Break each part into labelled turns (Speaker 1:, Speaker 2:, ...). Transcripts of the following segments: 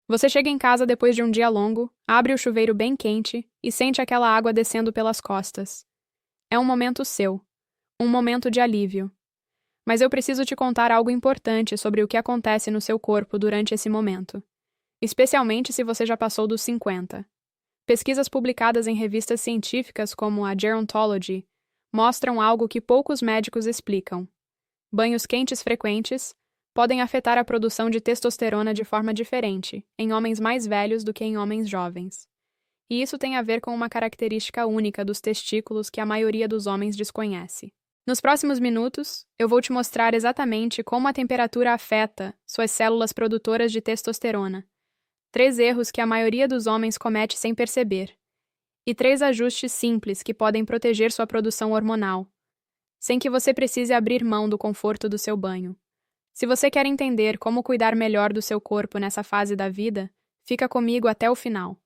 Speaker 1: Você chega em casa depois de um dia longo, abre o chuveiro bem quente e sente aquela água descendo pelas costas. É um momento seu, um momento de alívio. Mas eu preciso te contar algo importante sobre o que acontece no seu corpo durante esse momento, especialmente se você já passou dos 50. Pesquisas publicadas em revistas científicas como a Gerontology mostram algo que poucos médicos explicam. Banhos quentes frequentes podem afetar a produção de testosterona de forma diferente em homens mais velhos do que em homens jovens. E isso tem a ver com uma característica única dos testículos que a maioria dos homens desconhece. Nos próximos minutos, eu vou te mostrar exatamente como a temperatura afeta suas células produtoras de testosterona, 3 erros que a maioria dos homens comete sem perceber, e 3 ajustes simples que podem proteger sua produção hormonal, sem que você precise abrir mão do conforto do seu banho. Se você quer entender como cuidar melhor do seu corpo nessa fase da vida, fica comigo até o final.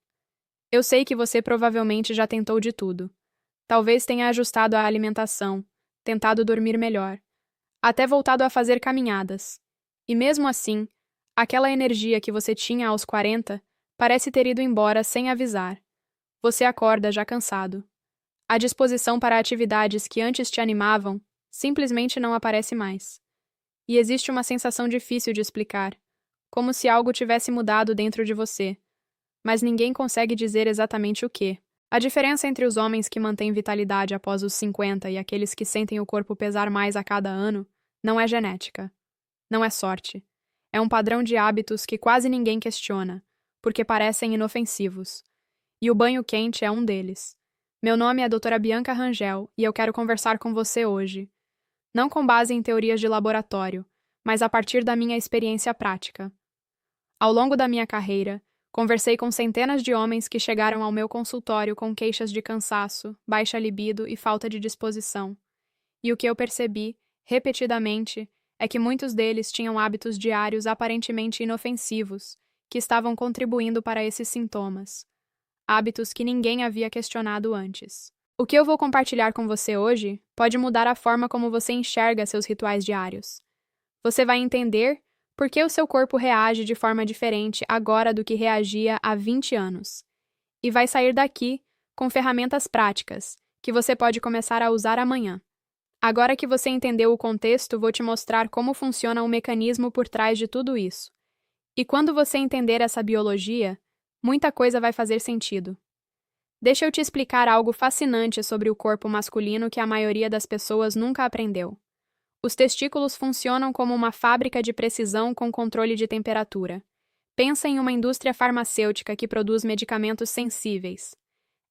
Speaker 1: Eu sei que você provavelmente já tentou de tudo. Talvez tenha ajustado a alimentação, tentado dormir melhor, até voltado a fazer caminhadas. E mesmo assim, aquela energia que você tinha aos 40 parece ter ido embora sem avisar. Você acorda já cansado. A disposição para atividades que antes te animavam simplesmente não aparece mais. E existe uma sensação difícil de explicar, como se algo tivesse mudado dentro de você, mas ninguém consegue dizer exatamente o quê. A diferença entre os homens que mantêm vitalidade após os 50 e aqueles que sentem o corpo pesar mais a cada ano não é genética. Não é sorte. É um padrão de hábitos que quase ninguém questiona, porque parecem inofensivos. E o banho quente é um deles. Meu nome é Doutora Bianca Rangel e eu quero conversar com você hoje. Não com base em teorias de laboratório, mas a partir da minha experiência prática. Ao longo da minha carreira, conversei com centenas de homens que chegaram ao meu consultório com queixas de cansaço, baixa libido e falta de disposição. E o que eu percebi, repetidamente, é que muitos deles tinham hábitos diários aparentemente inofensivos, que estavam contribuindo para esses sintomas. Hábitos que ninguém havia questionado antes. O que eu vou compartilhar com você hoje pode mudar a forma como você enxerga seus rituais diários. Você vai entender por que o seu corpo reage de forma diferente agora do que reagia há 20 anos. E vai sair daqui com ferramentas práticas, que você pode começar a usar amanhã. Agora que você entendeu o contexto, vou te mostrar como funciona o mecanismo por trás de tudo isso. E quando você entender essa biologia, muita coisa vai fazer sentido. Deixa eu te explicar algo fascinante sobre o corpo masculino que a maioria das pessoas nunca aprendeu. Os testículos funcionam como uma fábrica de precisão com controle de temperatura. Pensa em uma indústria farmacêutica que produz medicamentos sensíveis.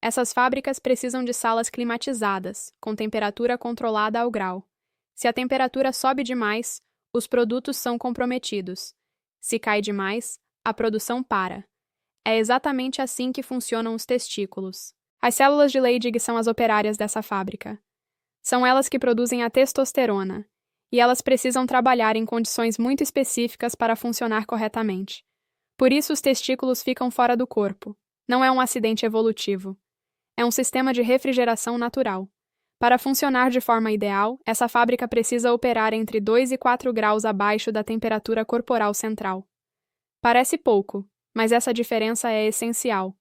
Speaker 1: Essas fábricas precisam de salas climatizadas, com temperatura controlada ao grau. Se a temperatura sobe demais, os produtos são comprometidos. Se cai demais, a produção para. É exatamente assim que funcionam os testículos. As células de Leydig são as operárias dessa fábrica. São elas que produzem a testosterona, e elas precisam trabalhar em condições muito específicas para funcionar corretamente. Por isso os testículos ficam fora do corpo. Não é um acidente evolutivo. É um sistema de refrigeração natural. Para funcionar de forma ideal, essa fábrica precisa operar entre 2 e 4 graus abaixo da temperatura corporal central. Parece pouco, mas essa diferença é essencial.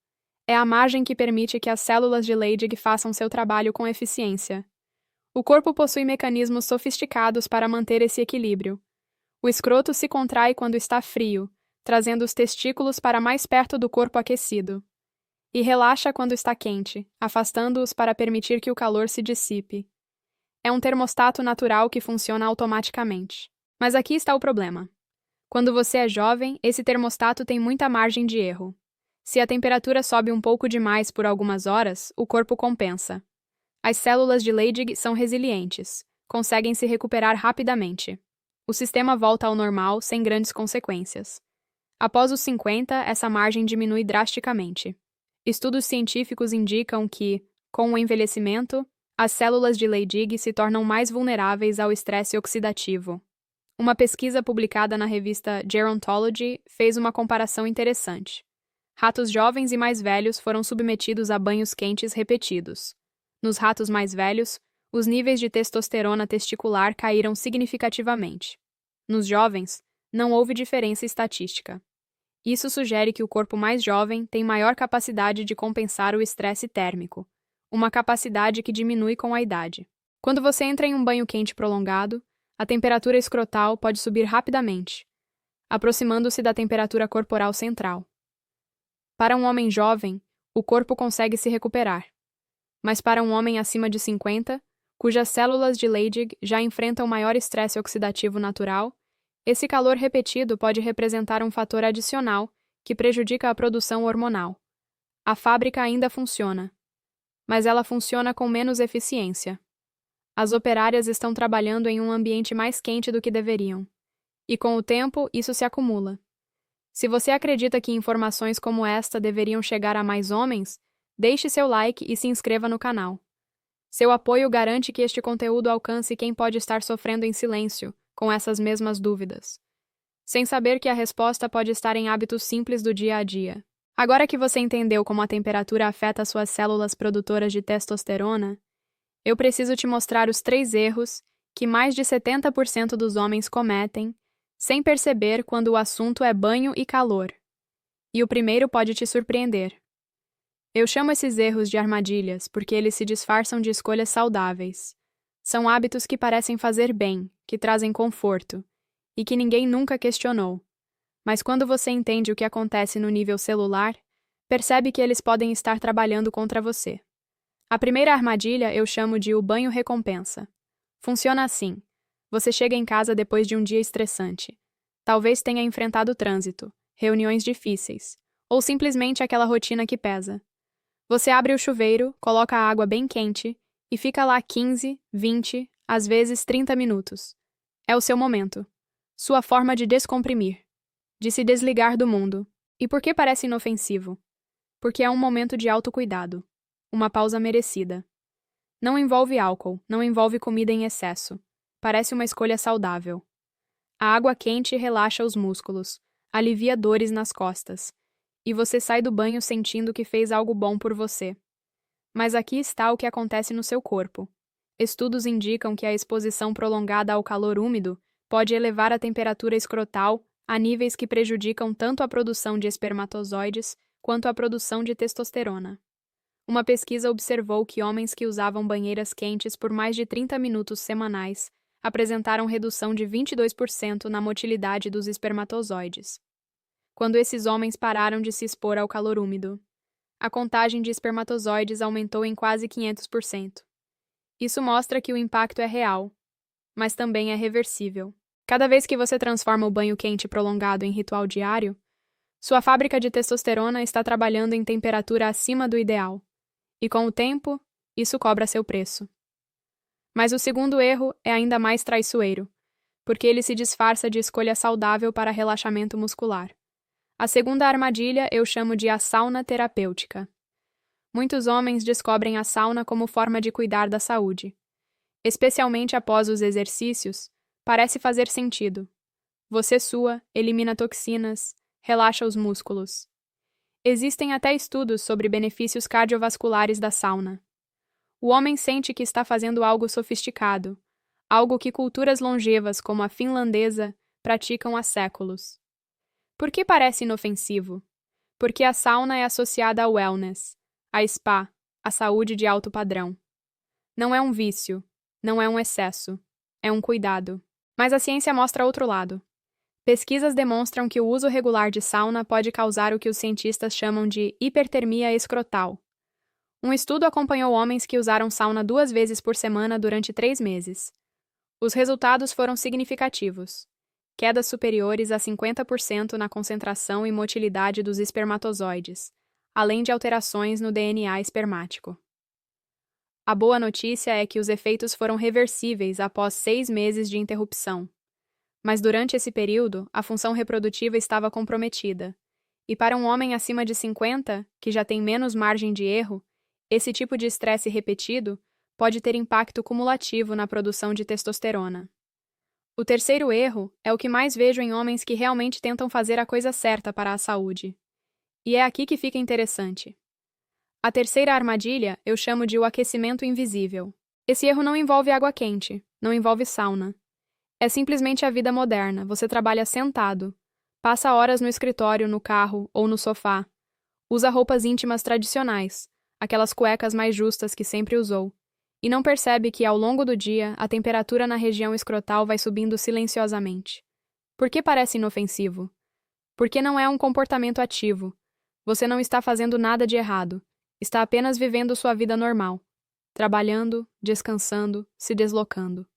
Speaker 1: É a margem que permite que as células de Leydig façam seu trabalho com eficiência. O corpo possui mecanismos sofisticados para manter esse equilíbrio. O escroto se contrai quando está frio, trazendo os testículos para mais perto do corpo aquecido. E relaxa quando está quente, afastando-os para permitir que o calor se dissipe. É um termostato natural que funciona automaticamente. Mas aqui está o problema. Quando você é jovem, esse termostato tem muita margem de erro. Se a temperatura sobe um pouco demais por algumas horas, o corpo compensa. As células de Leydig são resilientes, conseguem se recuperar rapidamente. O sistema volta ao normal sem grandes consequências. Após os 50, essa margem diminui drasticamente. Estudos científicos indicam que, com o envelhecimento, as células de Leydig se tornam mais vulneráveis ao estresse oxidativo. Uma pesquisa publicada na revista Gerontology fez uma comparação interessante. Ratos jovens e mais velhos foram submetidos a banhos quentes repetidos. Nos ratos mais velhos, os níveis de testosterona testicular caíram significativamente. Nos jovens, não houve diferença estatística. Isso sugere que o corpo mais jovem tem maior capacidade de compensar o estresse térmico, uma capacidade que diminui com a idade. Quando você entra em um banho quente prolongado, a temperatura escrotal pode subir rapidamente, aproximando-se da temperatura corporal central. Para um homem jovem, o corpo consegue se recuperar, mas para um homem acima de 50, cujas células de Leydig já enfrentam maior estresse oxidativo natural, esse calor repetido pode representar um fator adicional que prejudica a produção hormonal. A fábrica ainda funciona, mas ela funciona com menos eficiência. As operárias estão trabalhando em um ambiente mais quente do que deveriam, e com o tempo isso se acumula. Se você acredita que informações como esta deveriam chegar a mais homens, deixe seu like e se inscreva no canal. Seu apoio garante que este conteúdo alcance quem pode estar sofrendo em silêncio com essas mesmas dúvidas, sem saber que a resposta pode estar em hábitos simples do dia a dia. Agora que você entendeu como a temperatura afeta suas células produtoras de testosterona, eu preciso te mostrar os 3 erros que mais de 70% dos homens cometem sem perceber quando o assunto é banho e calor. E o primeiro pode te surpreender. Eu chamo esses erros de armadilhas porque eles se disfarçam de escolhas saudáveis. São hábitos que parecem fazer bem, que trazem conforto, e que ninguém nunca questionou. Mas quando você entende o que acontece no nível celular, percebe que eles podem estar trabalhando contra você. A primeira armadilha eu chamo de o banho recompensa. Funciona assim. Você chega em casa depois de um dia estressante. Talvez tenha enfrentado trânsito, reuniões difíceis, ou simplesmente aquela rotina que pesa. Você abre o chuveiro, coloca a água bem quente e fica lá 15, 20, às vezes 30 minutos. É o seu momento. Sua forma de descomprimir, de se desligar do mundo. E por que parece inofensivo? Porque é um momento de autocuidado. Uma pausa merecida. Não envolve álcool, não envolve comida em excesso. Parece uma escolha saudável. A água quente relaxa os músculos, alivia dores nas costas, e você sai do banho sentindo que fez algo bom por você. Mas aqui está o que acontece no seu corpo. Estudos indicam que a exposição prolongada ao calor úmido pode elevar a temperatura escrotal a níveis que prejudicam tanto a produção de espermatozoides quanto a produção de testosterona. Uma pesquisa observou que homens que usavam banheiras quentes por mais de 30 minutos semanais apresentaram redução de 22% na motilidade dos espermatozoides. Quando esses homens pararam de se expor ao calor úmido, a contagem de espermatozoides aumentou em quase 500%. Isso mostra que o impacto é real, mas também é reversível. Cada vez que você transforma o banho quente prolongado em ritual diário, sua fábrica de testosterona está trabalhando em temperatura acima do ideal, e com o tempo, isso cobra seu preço. Mas o segundo erro é ainda mais traiçoeiro, porque ele se disfarça de escolha saudável para relaxamento muscular. A segunda armadilha eu chamo de a sauna terapêutica. Muitos homens descobrem a sauna como forma de cuidar da saúde. Especialmente após os exercícios, parece fazer sentido. Você sua, elimina toxinas, relaxa os músculos. Existem até estudos sobre benefícios cardiovasculares da sauna. O homem sente que está fazendo algo sofisticado, algo que culturas longevas como a finlandesa praticam há séculos. Por que parece inofensivo? Porque a sauna é associada ao wellness, a spa, a saúde de alto padrão. Não é um vício, não é um excesso, é um cuidado. Mas a ciência mostra outro lado. Pesquisas demonstram que o uso regular de sauna pode causar o que os cientistas chamam de hipertermia escrotal. Um estudo acompanhou homens que usaram sauna 2 vezes por semana durante 3 meses. Os resultados foram significativos. Quedas superiores a 50% na concentração e motilidade dos espermatozoides, além de alterações no DNA espermático. A boa notícia é que os efeitos foram reversíveis após 6 meses de interrupção. Mas durante esse período, a função reprodutiva estava comprometida. E para um homem acima de 50, que já tem menos margem de erro, esse tipo de estresse repetido pode ter impacto cumulativo na produção de testosterona. O terceiro erro é o que mais vejo em homens que realmente tentam fazer a coisa certa para a saúde. E é aqui que fica interessante. A terceira armadilha eu chamo de o aquecimento invisível. Esse erro não envolve água quente, não envolve sauna. É simplesmente a vida moderna, você trabalha sentado, Passa horas no escritório, no carro ou no sofá. Usa roupas íntimas tradicionais, aquelas cuecas mais justas que sempre usou, e não percebe que, ao longo do dia, a temperatura na região escrotal vai subindo silenciosamente. Por que parece inofensivo? Porque não é um comportamento ativo. Você não está fazendo nada de errado. Está apenas vivendo sua vida normal. Trabalhando, descansando, se deslocando.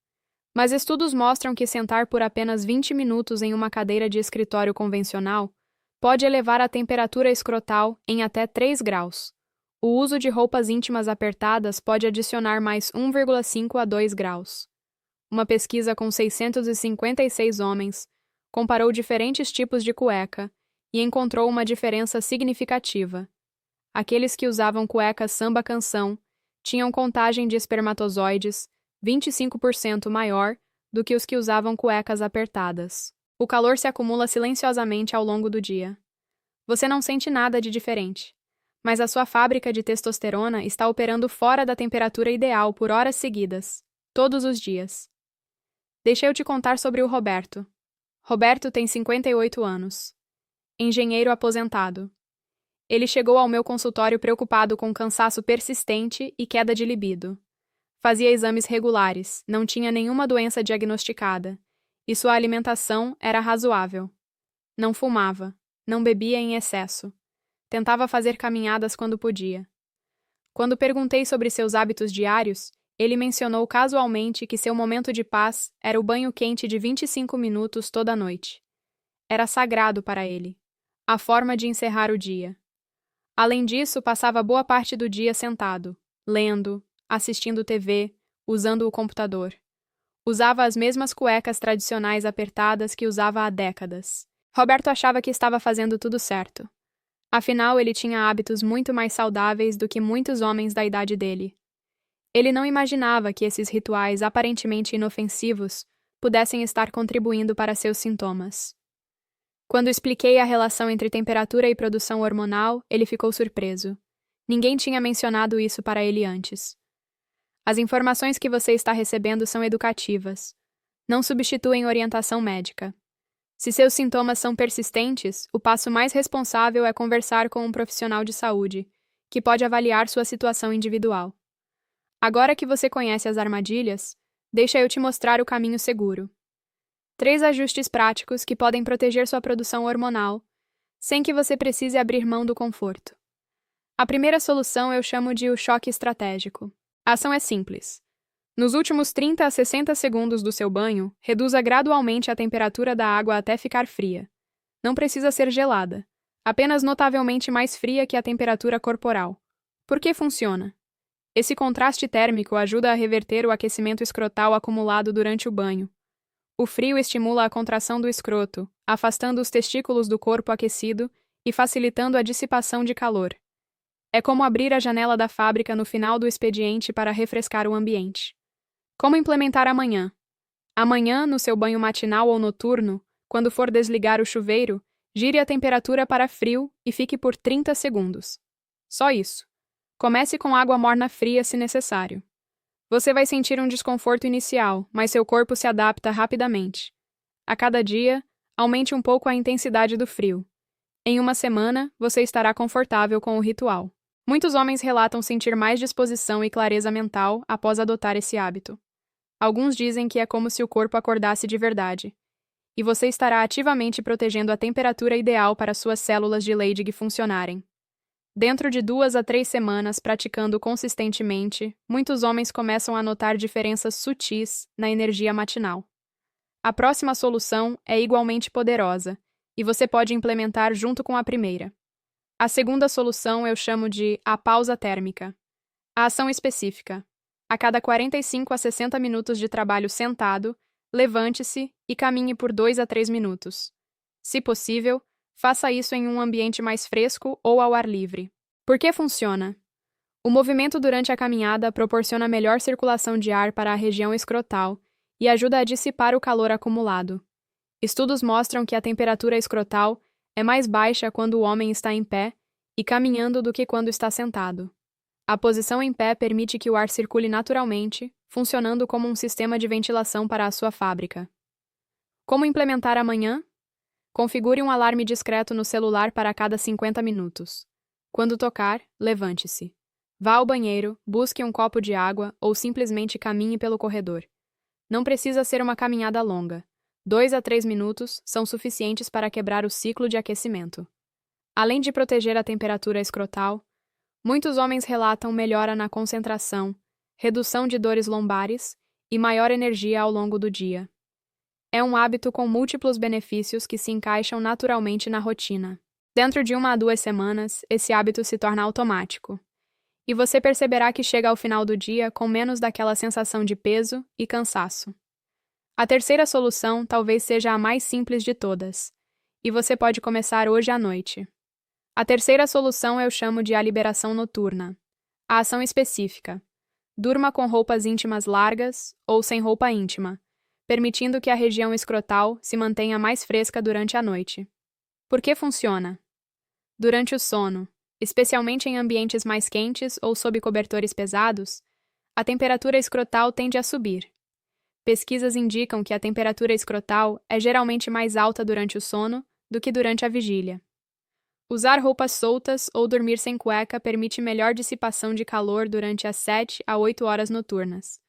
Speaker 1: Mas estudos mostram que sentar por apenas 20 minutos em uma cadeira de escritório convencional pode elevar a temperatura escrotal em até 3 graus. O uso de roupas íntimas apertadas pode adicionar mais 1,5 a 2 graus. Uma pesquisa com 656 homens comparou diferentes tipos de cueca e encontrou uma diferença significativa. Aqueles que usavam cuecas samba-canção tinham contagem de espermatozoides 25% maior do que os que usavam cuecas apertadas. O calor se acumula silenciosamente ao longo do dia. Você não sente nada de diferente, mas a sua fábrica de testosterona está operando fora da temperatura ideal por horas seguidas, todos os dias. Deixa eu te contar sobre o Roberto. Roberto tem 58 anos. Engenheiro aposentado. Ele chegou ao meu consultório preocupado com cansaço persistente e queda de libido. Fazia exames regulares, não tinha nenhuma doença diagnosticada, e sua alimentação era razoável. Não fumava, não bebia em excesso. Tentava fazer caminhadas quando podia. Quando perguntei sobre seus hábitos diários, ele mencionou casualmente que seu momento de paz era o banho quente de 25 minutos toda noite. Era sagrado para ele, a forma de encerrar o dia. Além disso, passava boa parte do dia sentado, lendo, assistindo TV, usando o computador. Usava as mesmas cuecas tradicionais apertadas que usava há décadas. Roberto achava que estava fazendo tudo certo. Afinal, ele tinha hábitos muito mais saudáveis do que muitos homens da idade dele. Ele não imaginava que esses rituais aparentemente inofensivos pudessem estar contribuindo para seus sintomas. Quando expliquei a relação entre temperatura e produção hormonal, ele ficou surpreso. Ninguém tinha mencionado isso para ele antes. As informações que você está recebendo são educativas. Não substituem orientação médica. Se seus sintomas são persistentes, o passo mais responsável é conversar com um profissional de saúde, que pode avaliar sua situação individual. Agora que você conhece as armadilhas, deixa eu te mostrar o caminho seguro. 3 ajustes práticos que podem proteger sua produção hormonal, sem que você precise abrir mão do conforto. A primeira solução eu chamo de o choque estratégico. A ação é simples. Nos últimos 30 a 60 segundos do seu banho, reduza gradualmente a temperatura da água até ficar fria. Não precisa ser gelada, apenas notavelmente mais fria que a temperatura corporal. Por que funciona? Esse contraste térmico ajuda a reverter o aquecimento escrotal acumulado durante o banho. O frio estimula a contração do escroto, afastando os testículos do corpo aquecido e facilitando a dissipação de calor. É como abrir a janela da fábrica no final do expediente para refrescar o ambiente. Como implementar amanhã? Amanhã, no seu banho matinal ou noturno, quando for desligar o chuveiro, gire a temperatura para frio e fique por 30 segundos. Só isso. Comece com água morna fria se necessário. Você vai sentir um desconforto inicial, mas seu corpo se adapta rapidamente. A cada dia, aumente um pouco a intensidade do frio. Em uma semana, você estará confortável com o ritual. Muitos homens relatam sentir mais disposição e clareza mental após adotar esse hábito. Alguns dizem que é como se o corpo acordasse de verdade. E você estará ativamente protegendo a temperatura ideal para suas células de Leydig funcionarem. Dentro de 2 a 3 semanas praticando consistentemente, muitos homens começam a notar diferenças sutis na energia matinal. A próxima solução é igualmente poderosa, e você pode implementar junto com a primeira. A segunda solução eu chamo de a pausa térmica. A ação específica. A cada 45 a 60 minutos de trabalho sentado, levante-se e caminhe por 2 a 3 minutos. Se possível, faça isso em um ambiente mais fresco ou ao ar livre. Por que funciona? O movimento durante a caminhada proporciona melhor circulação de ar para a região escrotal e ajuda a dissipar o calor acumulado. Estudos mostram que a temperatura escrotal é mais baixa quando o homem está em pé e caminhando do que quando está sentado. A posição em pé permite que o ar circule naturalmente, funcionando como um sistema de ventilação para a sua fábrica. Como implementar amanhã? Configure um alarme discreto no celular para cada 50 minutos. Quando tocar, levante-se. Vá ao banheiro, busque um copo de água ou simplesmente caminhe pelo corredor. Não precisa ser uma caminhada longa. 2 a 3 minutos são suficientes para quebrar o ciclo de aquecimento. Além de proteger a temperatura escrotal, muitos homens relatam melhora na concentração, redução de dores lombares e maior energia ao longo do dia. É um hábito com múltiplos benefícios que se encaixam naturalmente na rotina. Dentro de 1 a 2 semanas, esse hábito se torna automático. E você perceberá que chega ao final do dia com menos daquela sensação de peso e cansaço. A terceira solução talvez seja a mais simples de todas, e você pode começar hoje à noite. A terceira solução eu chamo de a liberação noturna. A ação específica: durma com roupas íntimas largas ou sem roupa íntima, permitindo que a região escrotal se mantenha mais fresca durante a noite. Por que funciona? Durante o sono, especialmente em ambientes mais quentes ou sob cobertores pesados, a temperatura escrotal tende a subir. Pesquisas indicam que a temperatura escrotal é geralmente mais alta durante o sono do que durante a vigília. Usar roupas soltas ou dormir sem cueca permite melhor dissipação de calor durante as 7 a 8 horas noturnas.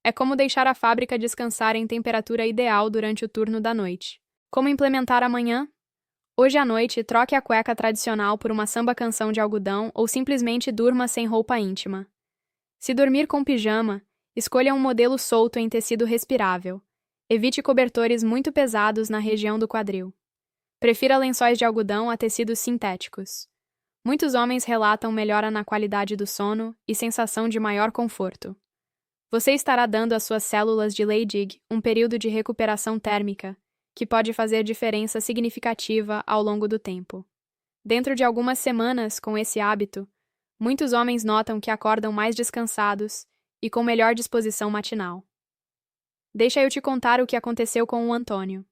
Speaker 1: É como deixar a fábrica descansar em temperatura ideal durante o turno da noite. Como implementar amanhã? Hoje à noite, troque a cueca tradicional por uma samba canção de algodão ou simplesmente durma sem roupa íntima. Se dormir com pijama, escolha um modelo solto em tecido respirável. Evite cobertores muito pesados na região do quadril. Prefira lençóis de algodão a tecidos sintéticos. Muitos homens relatam melhora na qualidade do sono e sensação de maior conforto. Você estará dando às suas células de Leydig um período de recuperação térmica, que pode fazer diferença significativa ao longo do tempo. Dentro de algumas semanas, com esse hábito, muitos homens notam que acordam mais descansados e com melhor disposição matinal. Deixa eu te contar o que aconteceu com o Antônio.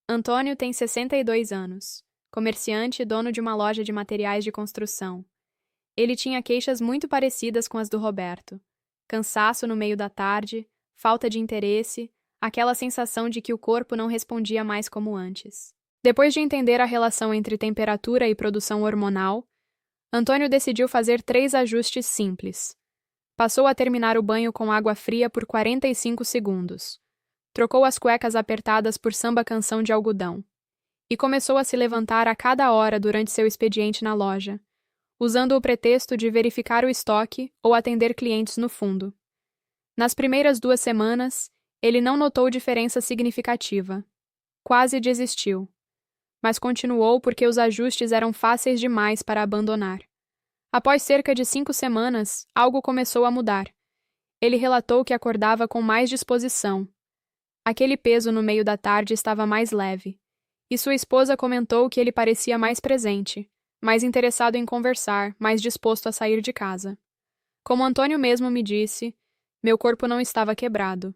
Speaker 1: Antônio tem 62 anos, comerciante e dono de uma loja de materiais de construção. Ele tinha queixas muito parecidas com as do Roberto: cansaço no meio da tarde, falta de interesse, aquela sensação de que o corpo não respondia mais como antes. Depois de entender a relação entre temperatura e produção hormonal, Antônio decidiu fazer 3 ajustes simples. Passou a terminar o banho com água fria por 45 segundos. Trocou as cuecas apertadas por samba canção de algodão. E começou a se levantar a cada hora durante seu expediente na loja, usando o pretexto de verificar o estoque ou atender clientes no fundo. Nas primeiras 2 semanas, ele não notou diferença significativa. Quase desistiu. Mas continuou porque os ajustes eram fáceis demais para abandonar. Após cerca de 5 semanas, algo começou a mudar. Ele relatou que acordava com mais disposição. Aquele peso no meio da tarde estava mais leve. E sua esposa comentou que ele parecia mais presente, mais interessado em conversar, mais disposto a sair de casa. Como Antônio mesmo me disse, meu corpo não estava quebrado.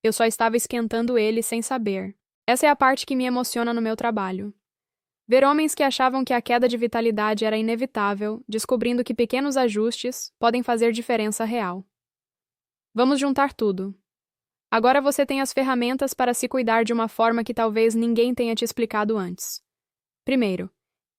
Speaker 1: Eu só estava esquentando ele sem saber. Essa é a parte que me emociona no meu trabalho. Ver homens que achavam que a queda de vitalidade era inevitável, descobrindo que pequenos ajustes podem fazer diferença real. Vamos juntar tudo. Agora você tem as ferramentas para se cuidar de uma forma que talvez ninguém tenha te explicado antes. Primeiro,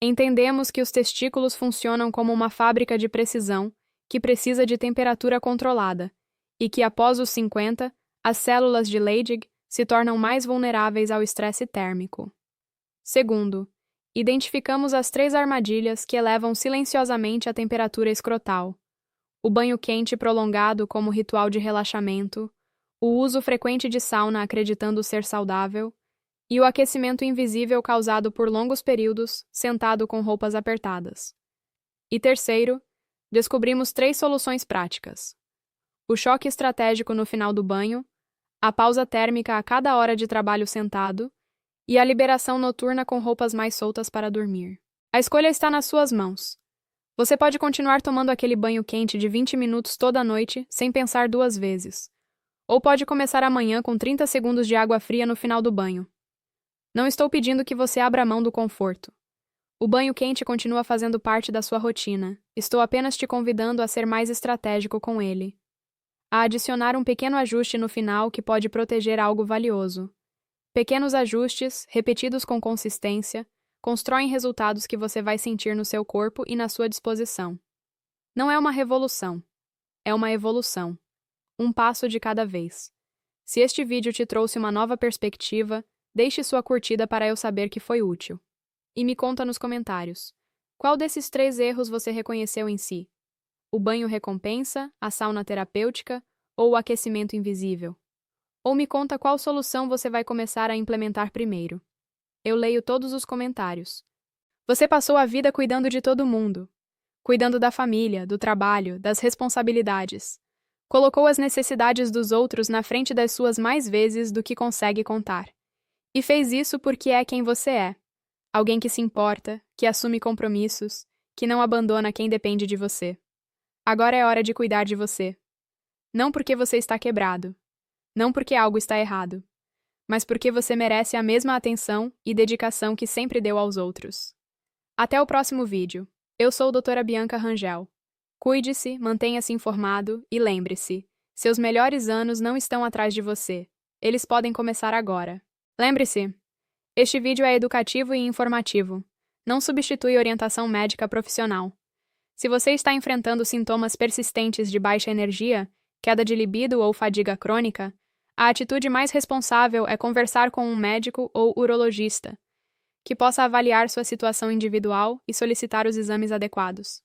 Speaker 1: entendemos que os testículos funcionam como uma fábrica de precisão que precisa de temperatura controlada e que após os 50, as células de Leydig se tornam mais vulneráveis ao estresse térmico. Segundo, identificamos as 3 armadilhas que elevam silenciosamente a temperatura escrotal: o banho quente prolongado como ritual de relaxamento, o uso frequente de sauna acreditando ser saudável e o aquecimento invisível causado por longos períodos sentado com roupas apertadas. E terceiro, descobrimos 3 soluções práticas: o choque estratégico no final do banho, a pausa térmica a cada hora de trabalho sentado e a liberação noturna com roupas mais soltas para dormir. A escolha está nas suas mãos. Você pode continuar tomando aquele banho quente de 20 minutos toda noite sem pensar 2 vezes. Ou pode começar amanhã com 30 segundos de água fria no final do banho. Não estou pedindo que você abra mão do conforto. O banho quente continua fazendo parte da sua rotina. Estou apenas te convidando a ser mais estratégico com ele. A adicionar um pequeno ajuste no final que pode proteger algo valioso. Pequenos ajustes, repetidos com consistência, constroem resultados que você vai sentir no seu corpo e na sua disposição. Não é uma revolução, é uma evolução. Um passo de cada vez. Se este vídeo te trouxe uma nova perspectiva, deixe sua curtida para eu saber que foi útil. E me conta nos comentários. Qual desses 3 erros você reconheceu em si? O banho recompensa, a sauna terapêutica ou o aquecimento invisível? Ou me conta qual solução você vai começar a implementar primeiro. Eu leio todos os comentários. Você passou a vida cuidando de todo mundo. Cuidando da família, do trabalho, das responsabilidades. Colocou as necessidades dos outros na frente das suas mais vezes do que consegue contar. E fez isso porque é quem você é. Alguém que se importa, que assume compromissos, que não abandona quem depende de você. Agora é hora de cuidar de você. Não porque você está quebrado. Não porque algo está errado. Mas porque você merece a mesma atenção e dedicação que sempre deu aos outros. Até o próximo vídeo. Eu sou a doutora Bianca Rangel. Cuide-se, mantenha-se informado e lembre-se, seus melhores anos não estão atrás de você. Eles podem começar agora. Lembre-se, este vídeo é educativo e informativo. Não substitui orientação médica profissional. Se você está enfrentando sintomas persistentes de baixa energia, queda de libido ou fadiga crônica, a atitude mais responsável é conversar com um médico ou urologista, que possa avaliar sua situação individual e solicitar os exames adequados.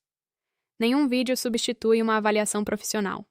Speaker 1: Nenhum vídeo substitui uma avaliação profissional.